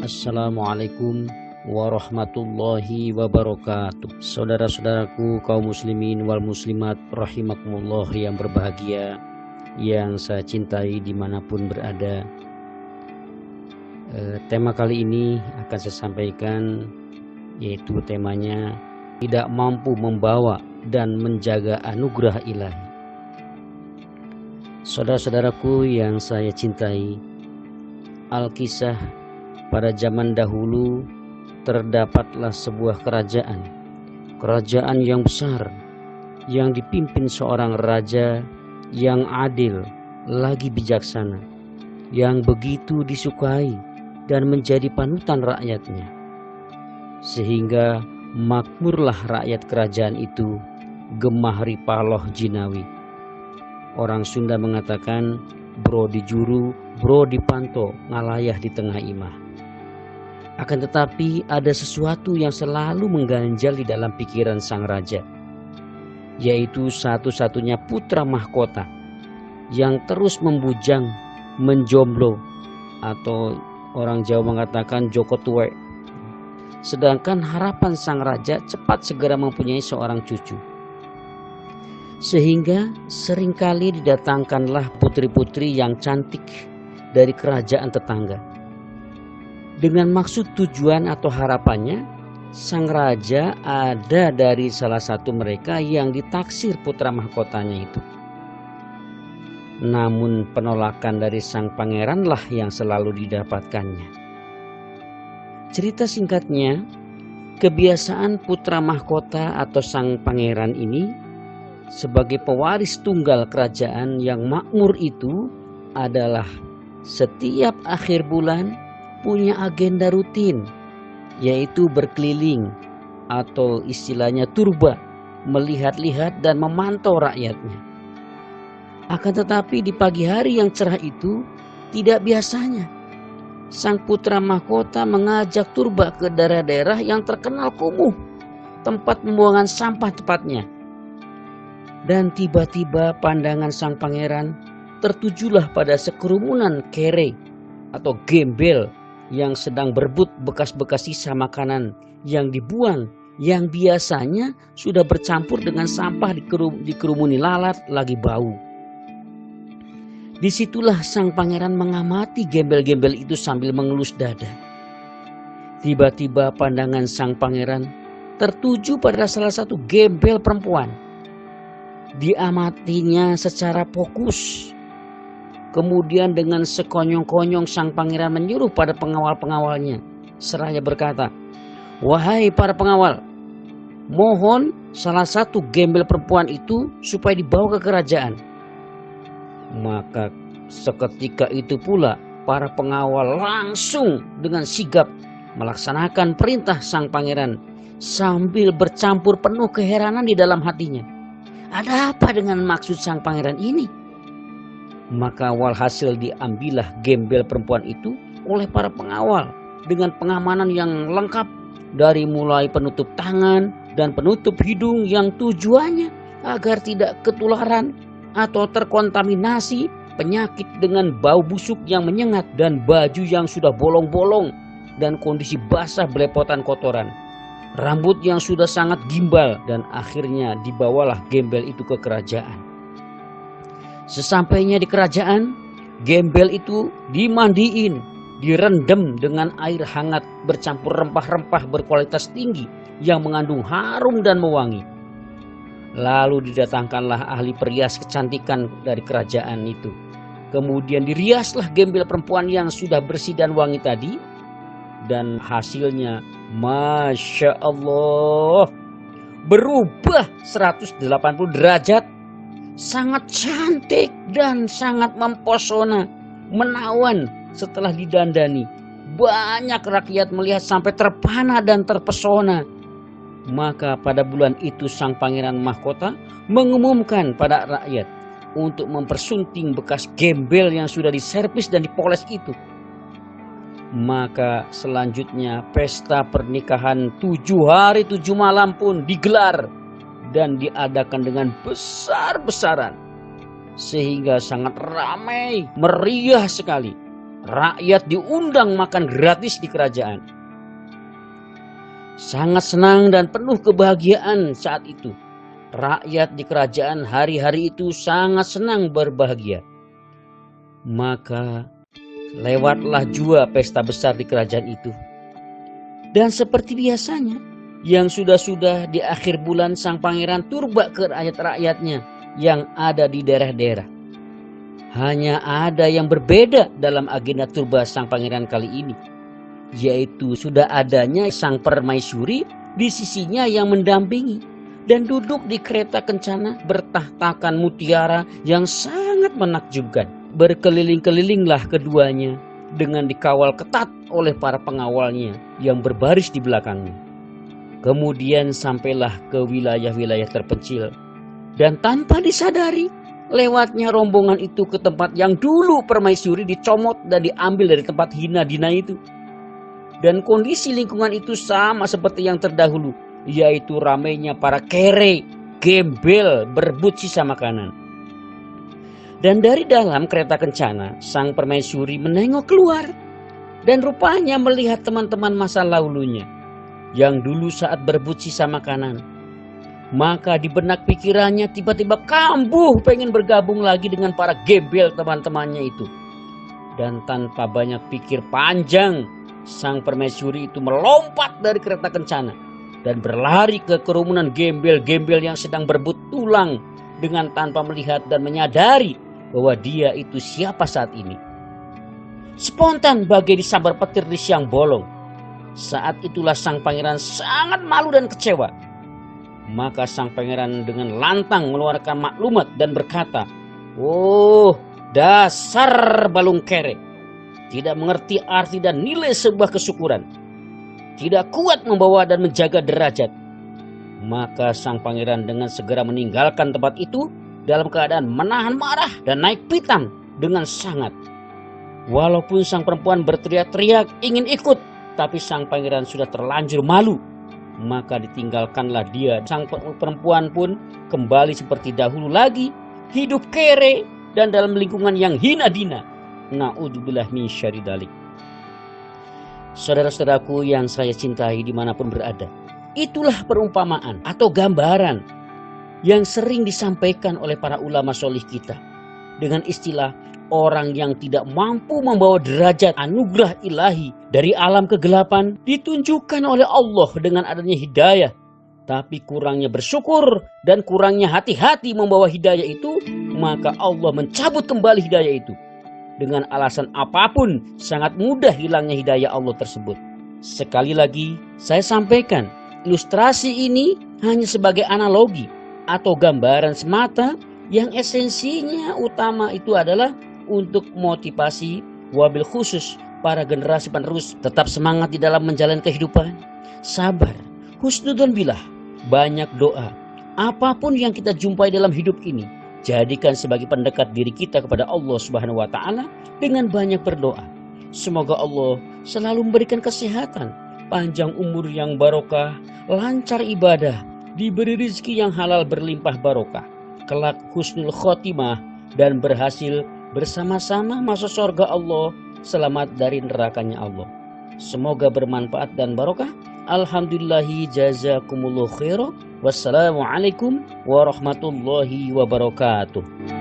Assalamualaikum warahmatullahi wabarakatuh. Saudara-saudaraku kaum muslimin wal muslimat rahimakumullah yang berbahagia, yang saya cintai dimanapun berada. Tema kali ini akan saya sampaikan, yaitu temanya tidak mampu membawa dan menjaga anugerah ilahi. Saudara-saudaraku yang saya cintai, Alkisah pada zaman dahulu terdapatlah sebuah kerajaan yang besar, yang dipimpin seorang raja yang adil lagi bijaksana, yang begitu disukai dan menjadi panutan rakyatnya, sehingga makmurlah rakyat kerajaan itu gemah ripaloh jinawi. Orang Sunda mengatakan, bro di juru, bro di panto, ngalayah di tengah imah. Akan tetapi ada sesuatu yang selalu mengganjal di dalam pikiran sang raja, yaitu satu-satunya putra mahkota yang terus membujang, menjomblo, atau orang Jawa mengatakan joko tuwek. Sedangkan harapan sang raja cepat segera mempunyai seorang cucu. Sehingga seringkali didatangkanlah putri-putri yang cantik dari kerajaan tetangga. Dengan maksud tujuan atau harapannya, sang raja ada dari salah satu mereka yang ditaksir putra mahkotanya itu. Namun penolakan dari sang pangeranlah yang selalu didapatkannya. Cerita singkatnya, kebiasaan putra mahkota atau sang pangeran ini sebagai pewaris tunggal kerajaan yang makmur itu adalah setiap akhir bulan punya agenda rutin, yaitu berkeliling atau istilahnya turba, melihat-lihat dan memantau rakyatnya. Akan tetapi di pagi hari yang cerah itu tidak biasanya sang putra mahkota mengajak turba ke daerah-daerah yang terkenal kumuh, tempat pembuangan sampah tepatnya. Dan tiba-tiba pandangan sang pangeran tertujulah pada sekerumunan kere atau gembel yang sedang berebut bekas-bekas sisa makanan yang dibuang, yang biasanya sudah bercampur dengan sampah dikerumuni lalat lagi bau. Disitulah sang pangeran mengamati gembel-gembel itu sambil mengelus dada. Tiba-tiba pandangan sang pangeran tertuju pada salah satu gembel perempuan. Diamatinya secara fokus. Kemudian dengan sekonyong-konyong sang pangeran menyuruh pada pengawal-pengawalnya, seraya berkata, "Wahai para pengawal, mohon salah satu gembel perempuan itu supaya dibawa ke kerajaan." Maka seketika itu pula para pengawal langsung dengan sigap melaksanakan perintah sang pangeran sambil bercampur penuh keheranan di dalam hatinya. Ada apa dengan maksud sang pangeran ini? Maka walhasil diambillah gembel perempuan itu oleh para pengawal dengan pengamanan yang lengkap, dari mulai penutup tangan dan penutup hidung yang tujuannya agar tidak ketularan atau terkontaminasi penyakit dengan bau busuk yang menyengat dan baju yang sudah bolong-bolong dan kondisi basah belepotan kotoran. Rambut yang sudah sangat gimbal, dan akhirnya dibawalah gembel itu ke kerajaan. Sesampainya di kerajaan, gembel itu dimandiin, direndam dengan air hangat bercampur rempah-rempah berkualitas tinggi yang mengandung harum dan mewangi. Lalu didatangkanlah ahli perias kecantikan dari kerajaan itu. Kemudian diriaslah gembel perempuan yang sudah bersih dan wangi tadi. Dan hasilnya Masya Allah, berubah 180 derajat, sangat cantik dan sangat mempesona, menawan setelah didandani. Banyak rakyat melihat sampai terpana dan terpesona. Maka pada bulan itu sang pangeran mahkota mengumumkan pada rakyat untuk mempersunting bekas gembel yang sudah diservis dan dipoles itu. Maka selanjutnya pesta pernikahan 7 hari 7 malam pun digelar dan diadakan dengan besar-besaran, sehingga sangat ramai, meriah sekali. Rakyat diundang makan gratis di kerajaan. Sangat senang dan penuh kebahagiaan saat itu. Rakyat di kerajaan hari-hari itu sangat senang berbahagia. Maka lewatlah jua pesta besar di kerajaan itu. Dan seperti biasanya, yang sudah-sudah di akhir bulan sang pangeran turba ke rakyat-rakyatnya yang ada di daerah-daerah. Hanya ada yang berbeda dalam agenda turba sang pangeran kali ini, yaitu sudah adanya sang permaisuri di sisinya yang mendampingi dan duduk di kereta kencana bertahtakan mutiara yang sangat menakjubkan. Berkeliling-kelilinglah keduanya dengan dikawal ketat oleh para pengawalnya yang berbaris di belakangnya. Kemudian sampailah ke wilayah-wilayah terpencil, dan tanpa disadari lewatnya rombongan itu ke tempat yang dulu permaisuri dicomot dan diambil dari tempat hina dina itu. Dan kondisi lingkungan itu sama seperti yang terdahulu, yaitu ramainya para kere, gembel berebut sisa makanan. Dan dari dalam kereta kencana, sang permaisuri menengok keluar dan rupanya melihat teman-teman masa lalunya yang dulu saat berebut sisa makanan. Maka di benak pikirannya tiba-tiba kambuh pengen bergabung lagi dengan para gembel teman-temannya itu. Dan tanpa banyak pikir panjang, sang permaisuri itu melompat dari kereta kencana dan berlari ke kerumunan gembel-gembel yang sedang berebut tulang dengan tanpa melihat dan menyadari bahwa dia itu siapa saat ini. Spontan bagai disambar petir di siang bolong. Saat itulah sang pangeran sangat malu dan kecewa. Maka sang pangeran dengan lantang mengeluarkan maklumat dan berkata, "Oh, dasar balung kere, tidak mengerti arti dan nilai sebuah kesyukuran, tidak kuat membawa dan menjaga derajat." Maka sang pangeran dengan segera meninggalkan tempat itu dalam keadaan menahan marah dan naik pitam dengan sangat. Walaupun sang perempuan berteriak-teriak ingin ikut, tapi sang pangeran sudah terlanjur malu. Maka ditinggalkanlah dia. Sang perempuan pun kembali seperti dahulu lagi, hidup kere dan dalam lingkungan yang hina dina. Na'udzubillah min syarri dzalik. Saudara-saudaraku yang saya cintai dimanapun berada, itulah perumpamaan atau gambaran yang sering disampaikan oleh para ulama solih kita dengan istilah orang yang tidak mampu membawa derajat anugerah ilahi dari alam kegelapan ditunjukkan oleh Allah dengan adanya hidayah. Tapi kurangnya bersyukur dan kurangnya hati-hati membawa hidayah itu, maka Allah mencabut kembali hidayah itu. Dengan alasan apapun sangat mudah hilangnya hidayah Allah tersebut. Sekali lagi saya sampaikan, ilustrasi ini hanya sebagai analogi atau gambaran semata yang esensinya utama itu adalah untuk motivasi wabil khusus para generasi penerus tetap semangat di dalam menjalani kehidupan, sabar, husnudzon billah, banyak doa. Apapun yang kita jumpai dalam hidup ini, jadikan sebagai pendekat diri kita kepada Allah Subhanahu wa taala dengan banyak berdoa. Semoga Allah selalu memberikan kesehatan, panjang umur yang barokah, lancar ibadah, diberi rezeki yang halal berlimpah barokah, kelak husnul khotimah dan berhasil bersama-sama masuk surga Allah, selamat dari nerakanya Allah. Semoga bermanfaat dan barokah. Alhamdulillahi jazakumullahu khairan. Wassalamualaikum warahmatullahi wabarakatuh.